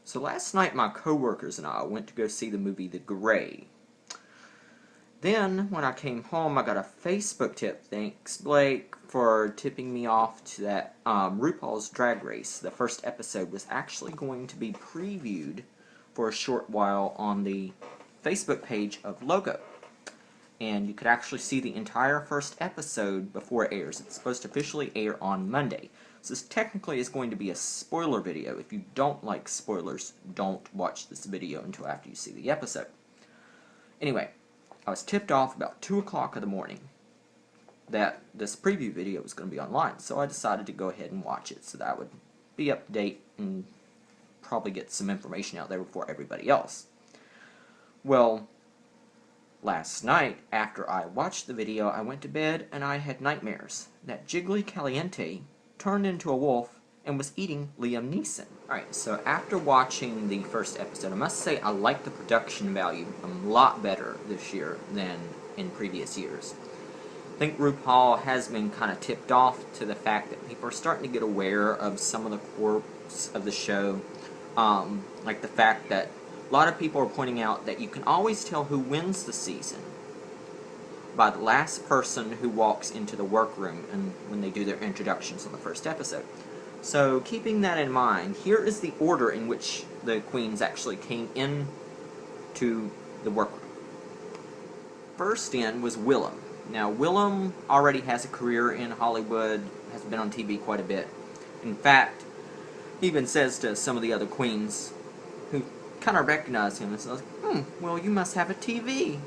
So last night my coworkers and I went to go see the movie The Gray. Then, when I came home, I got a Facebook tip. Thanks, Blake, for tipping me off to that RuPaul's Drag Race. The first episode was actually going to be previewed for a short while on the Facebook page of Logo. And you could actually see the entire first episode before it airs. It's supposed to officially air on Monday. So this technically is going to be a spoiler video. If you don't like spoilers, don't watch this video until after you see the episode. Anyway, I was tipped off about 2 o'clock in the morning that this preview video was going to be online, so I decided to go ahead and watch it so that I would be up to date and probably get some information out there before everybody else. Well, last night, after I watched the video, I went to bed and I had nightmares that Jiggly Caliente turned into a wolf and was eating Liam Neeson. Alright, so after watching the first episode, I must say I like the production value a lot better this year than in previous years. I think RuPaul has been kind of tipped off to the fact that people are starting to get aware of some of the quirks of the show. Like the fact that a lot of people are pointing out that you can always tell who wins the season by the last person who walks into the workroom and when they do their introductions on the first episode. So, keeping that in mind, here is the order in which the queens actually came in to the workroom. First in was Willem. Now, Willem already has a career in Hollywood, has been on TV quite a bit. In fact, he even says to some of the other queens who kind of recognize him and says, well, you must have a TV.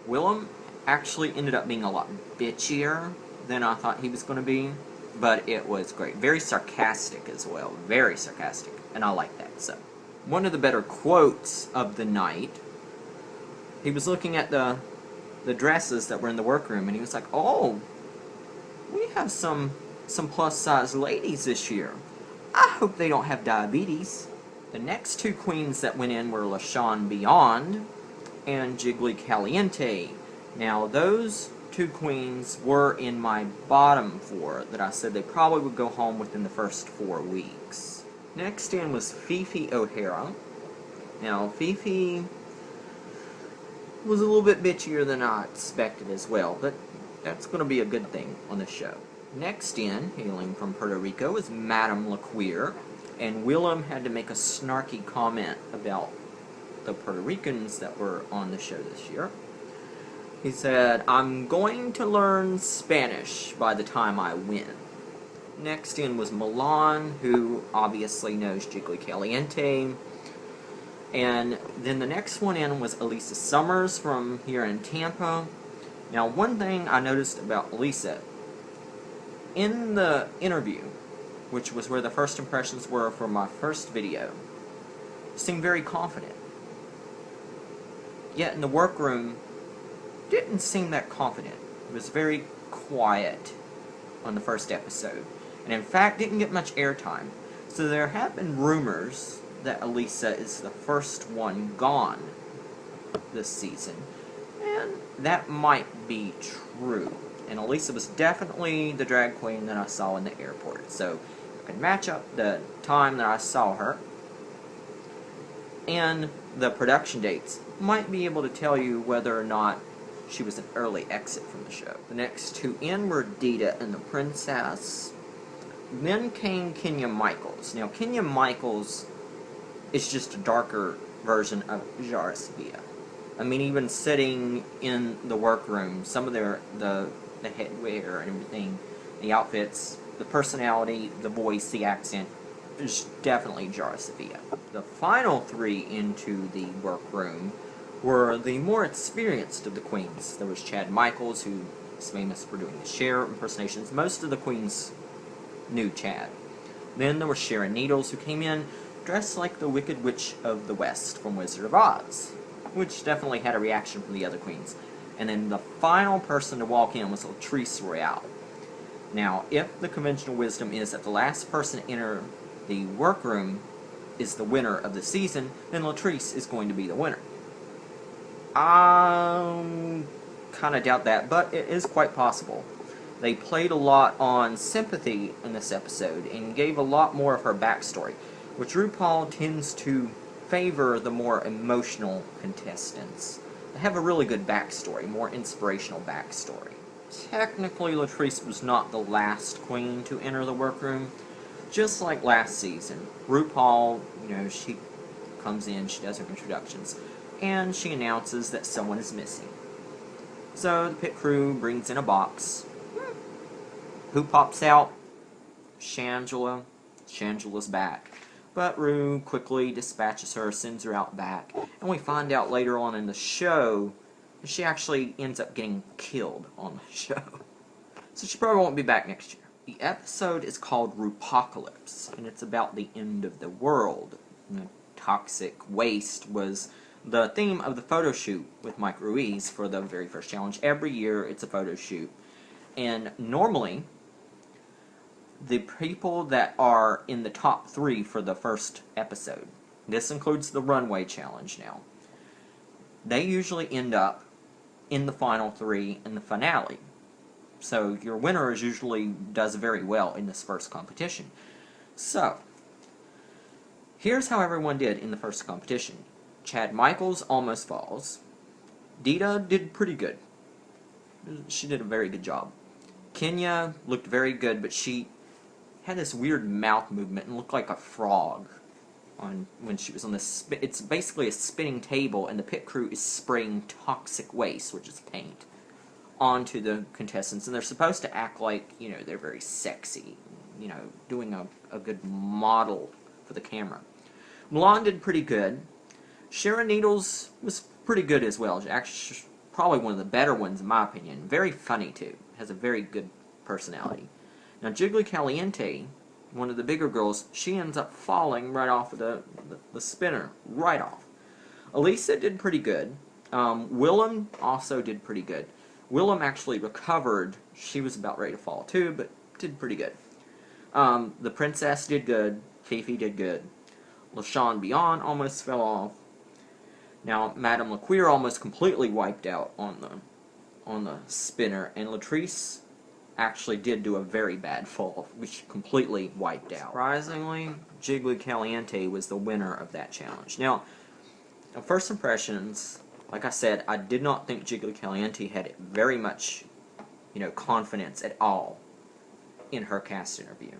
Willem actually ended up being a lot bitchier than I thought he was going to be. But it was great. Very sarcastic as well. Very sarcastic. And I like that. So, one of the better quotes of the night, he was looking at the dresses that were in the workroom, and he was like, oh, we have some plus-size ladies this year. I hope they don't have diabetes. The next two queens that went in were LaShawn Beyond and Jiggly Caliente. Now, those two queens were in my bottom four that I said they probably would go home within the first 4 weeks. Next in was Fifi O'Hara. Now, Fifi was a little bit bitchier than I expected as well, but that's going to be a good thing on this show. Next in, hailing from Puerto Rico, is Madame LaQueer, and Willem had to make a snarky comment about the Puerto Ricans that were on the show this year. He said, I'm going to learn Spanish by the time I win. Next in was Milan, who obviously knows Jiggly Caliente. And then the next one in was Elisa Summers from here in Tampa. Now, one thing I noticed about Elisa, in the interview, which was where the first impressions were for my first video, seemed very confident. Yet in the workroom, didn't seem that confident. It was very quiet on the first episode, and in fact didn't get much airtime. So there have been rumors that Elisa is the first one gone this season, and that might be true. And Elisa was definitely the drag queen that I saw in the airport, so I can match up the time that I saw her and the production dates. Might be able to tell you whether or not she was an early exit from the show. The next two in were Dita and the Princess. Then came Kenya Michaels. Now, Kenya Michaels is just a darker version of Jara Sevilla. I mean, even sitting in the workroom, some of the headwear and everything, the outfits, the personality, the voice, the accent, is definitely Jara Sevilla. The final three into the workroom were the more experienced of the queens. There was Chad Michaels, who is famous for doing the Cher impersonations. Most of the queens knew Chad. Then there was Sharon Needles, who came in dressed like the Wicked Witch of the West from Wizard of Oz, which definitely had a reaction from the other queens. And then the final person to walk in was Latrice Royale. Now, if the conventional wisdom is that the last person to enter the workroom is the winner of the season, then Latrice is going to be the winner. I kind of doubt that, but it is quite possible. They played a lot on sympathy in this episode and gave a lot more of her backstory. which RuPaul tends to favor the more emotional contestants. They have a really good backstory, more inspirational backstory. Technically, Latrice was not the last queen to enter the workroom. Just like last season, RuPaul, she comes in, she does her introductions, and she announces that someone is missing. So the pit crew brings in a box. Who pops out? Shangela. Shangela's back. But Ru quickly dispatches her, sends her out back, and we find out later on in the show that she actually ends up getting killed on the show. So she probably won't be back next year. The episode is called Rupocalypse, and it's about the end of the world. Toxic waste was the theme of the photo shoot with Mike Ruiz for the very first challenge. Every year it's a photo shoot. And normally, the people that are in the top 3 for the first episode, this includes the runway challenge now, they usually end up in the final 3 in the finale. So your winner usually does very well in this first competition. So, here's how everyone did in the first competition. Chad Michaels almost falls. Dita did pretty good. She did a very good job. Kenya looked very good, but she had this weird mouth movement and looked like a frog when she was on this. It's basically a spinning table, and the pit crew is spraying toxic waste, which is paint, onto the contestants, and they're supposed to act like, they're very sexy, doing a good model for the camera. Milan did pretty good. Sharon Needles was pretty good as well. Actually, probably one of the better ones in my opinion. Very funny too. Has a very good personality. Now Jiggly Caliente, one of the bigger girls, she ends up falling right off of the spinner. Right off. Elisa did pretty good. Willem also did pretty good. Willem actually recovered. She was about ready to fall too, but did pretty good. The Princess did good. Fifi did good. LaShawn Beyond almost fell off. Now, Madame LaQueer almost completely wiped out on the spinner, and Latrice actually did do a very bad fall, which completely wiped out. Surprisingly, Jiggly Caliente was the winner of that challenge. Now, first impressions, like I said, I did not think Jiggly Caliente had very much, confidence at all in her cast interview.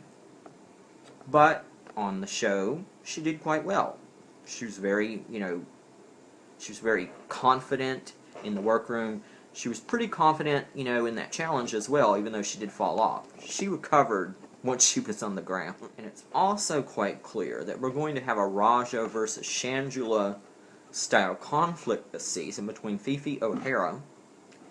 But on the show, she did quite well. She was very, she was very confident in the workroom. She was pretty confident, in that challenge as well, even though she did fall off. She recovered once she was on the ground. And it's also quite clear that we're going to have a Raja versus Shangela style conflict this season between Fifi O'Hara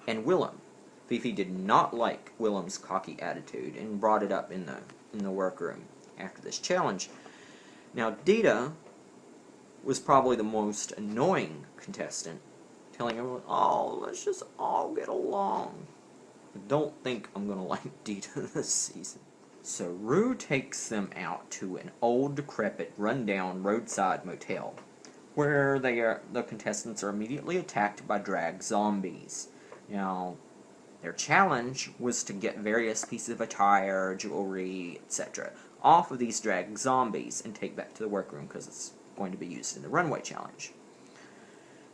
and Willem. Fifi did not like Willem's cocky attitude and brought it up in the workroom after this challenge. Now, Dita was probably the most annoying contestant, telling everyone, "Oh, let's just all get along." I don't think I'm going to like Dita this season. So Ru takes them out to an old, decrepit, run-down roadside motel, where the contestants are immediately attacked by drag zombies. Now, their challenge was to get various pieces of attire, jewelry, etc. off of these drag zombies and take back to the workroom because it's going to be used in the runway challenge.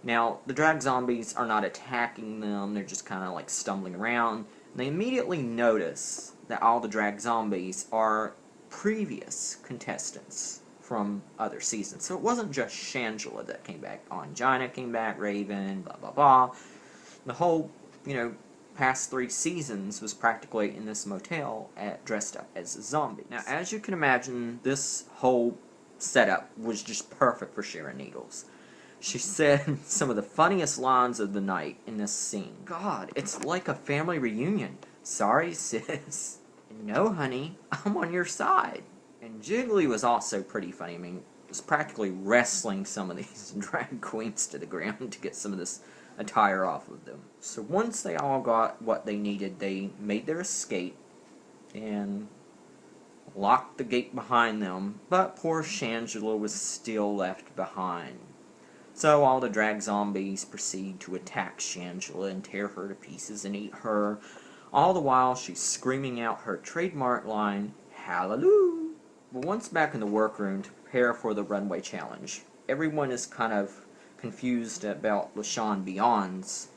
Now, the drag zombies are not attacking them, they're just kind of like stumbling around. And they immediately notice that all the drag zombies are previous contestants from other seasons. So it wasn't just Shangela that came back. Angina came back, Raven, blah blah blah. The whole, past 3 seasons was practically in this motel dressed up as zombies. Now, as you can imagine, this whole setup was just perfect for Sharon Needles. She said some of the funniest lines of the night in this scene. "God, it's like a family reunion. Sorry, sis. No, honey, I'm on your side." And Jiggly was also pretty funny. I mean, was practically wrestling some of these drag queens to the ground to get some of this attire off of them. So once they all got what they needed, they made their escape and locked the gate behind them, but poor Shangela was still left behind. So all the drag zombies proceed to attack Shangela and tear her to pieces and eat her, all the while she's screaming out her trademark line, "Hallelujah!" But once back in the workroom to prepare for the runway challenge. Everyone is kind of confused about LaShawn Beyond's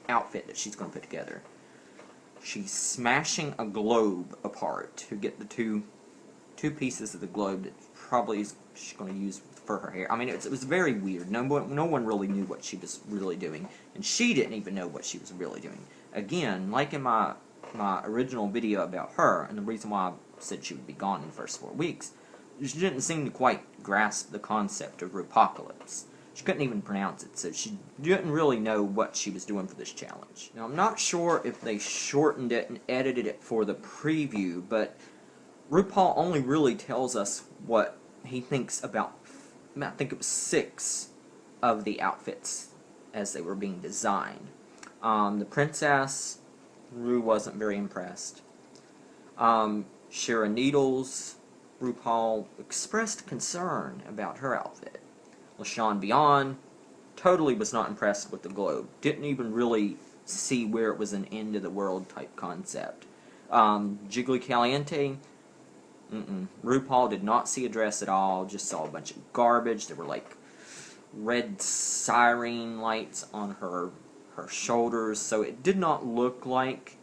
outfit that she's going to put together. She's smashing a globe apart to get the two pieces of the globe that probably she's going to use for her hair. I mean, it was very weird. No one really knew what she was really doing, and she didn't even know what she was really doing. Again, like in my original video about her, and the reason why I said she would be gone in the first 4 weeks, she didn't seem to quite grasp the concept of Rupocalypse. She couldn't even pronounce it, so she didn't really know what she was doing for this challenge. Now, I'm not sure if they shortened it and edited it for the preview, but RuPaul only really tells us what he thinks about, I think it was 6 of the outfits as they were being designed. The princess, Ru wasn't very impressed. Sharon Needles, RuPaul expressed concern about her outfit. LaShawn Beyond totally was not impressed with the globe. Didn't even really see where it was an end of the world type concept. Jiggly Caliente, RuPaul did not see a dress at all, just saw a bunch of garbage. There were like red siren lights on her shoulders, so it did not look like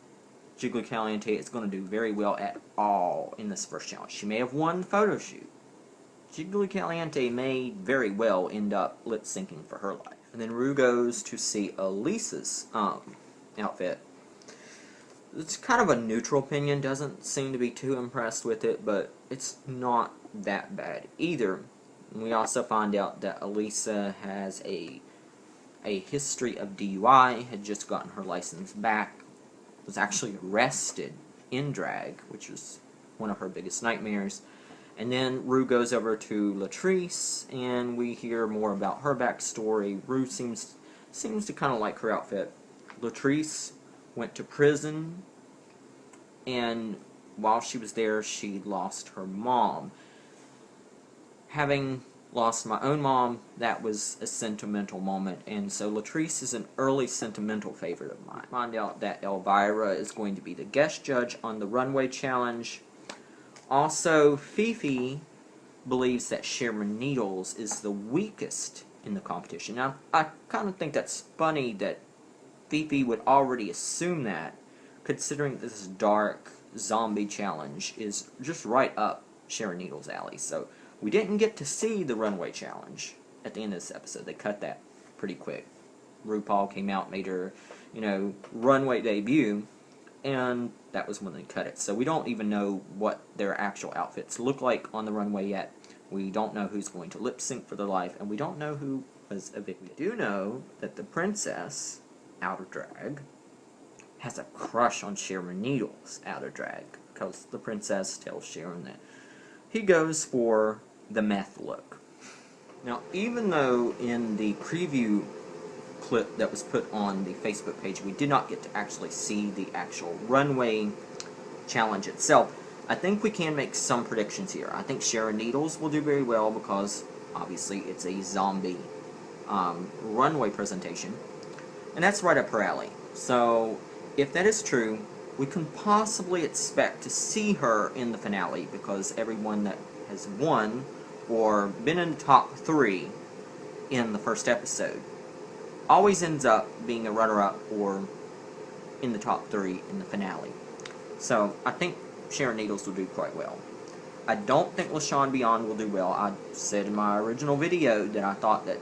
Jiggly Caliente is going to do very well at all in this first challenge. She may have won the photo shoot. Jiggly Caliente may very well end up lip-syncing for her life. And then Ru goes to see Elisa's outfit. It's kind of a neutral opinion, doesn't seem to be too impressed with it, but it's not that bad either. And we also find out that Elisa has a history of DUI, had just gotten her license back, was actually arrested in drag, which was one of her biggest nightmares. And then Ru goes over to Latrice, and we hear more about her backstory. Ru seems to kind of like her outfit. Latrice went to prison, and while she was there, she lost her mom. Having lost my own mom, that was a sentimental moment, and so Latrice is an early sentimental favorite of mine. Find out that Elvira is going to be the guest judge on the runway challenge. Also, Fifi believes that Sharon Needles is the weakest in the competition. Now, I kind of think that's funny that Fifi would already assume that, considering this dark zombie challenge is just right up Sharon Needles' alley. So, we didn't get to see the runway challenge at the end of this episode. They cut that pretty quick. RuPaul came out, made her, runway debut, and that was when they cut it. So we don't even know what their actual outfits look like on the runway yet. We don't know who's going to lip sync for their life, and we don't know who was evicted. We do know that the princess, out of drag, has a crush on Sharon Needles out of drag, because the princess tells Sharon that he goes for the meth look. Now, even though in the preview clip that was put on the Facebook page, we did not get to actually see the actual runway challenge itself, I think we can make some predictions here. I think Sharon Needles will do very well because, obviously, it's a zombie runway presentation, and that's right up her alley. So, if that is true, we can possibly expect to see her in the finale because everyone that has won or been in the top 3 in the first episode always ends up being a runner-up or in the top 3 in the finale. So, I think Sharon Needles will do quite well. I don't think LaShawn Beyond will do well. I said in my original video that I thought that,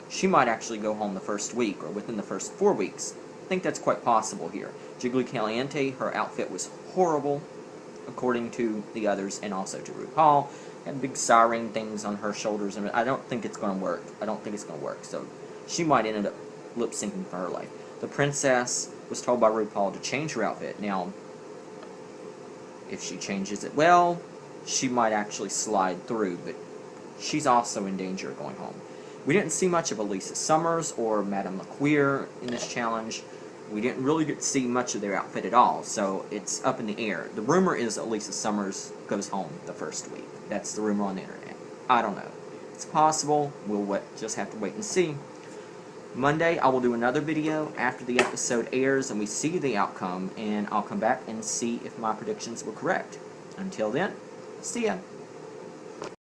she might actually go home the first week or within the first 4 weeks. I think that's quite possible here. Jiggly Caliente, her outfit was horrible, according to the others and also to RuPaul. Had big siren things on her shoulders, and I don't think it's going to work. So she might end up lip-syncing for her life. The princess was told by RuPaul to change her outfit. Now, if she changes it well, she might actually slide through, but she's also in danger of going home. We didn't see much of Elisa Summers or Madame LaQueer in this challenge. We didn't really get to see much of their outfit at all, so it's up in the air. The rumor is Elisa Summers goes home the first week. That's the rumor on the internet. I don't know. It's possible. We'll just have to wait and see. Monday, I will do another video after the episode airs and we see the outcome, and I'll come back and see if my predictions were correct. Until then, see ya.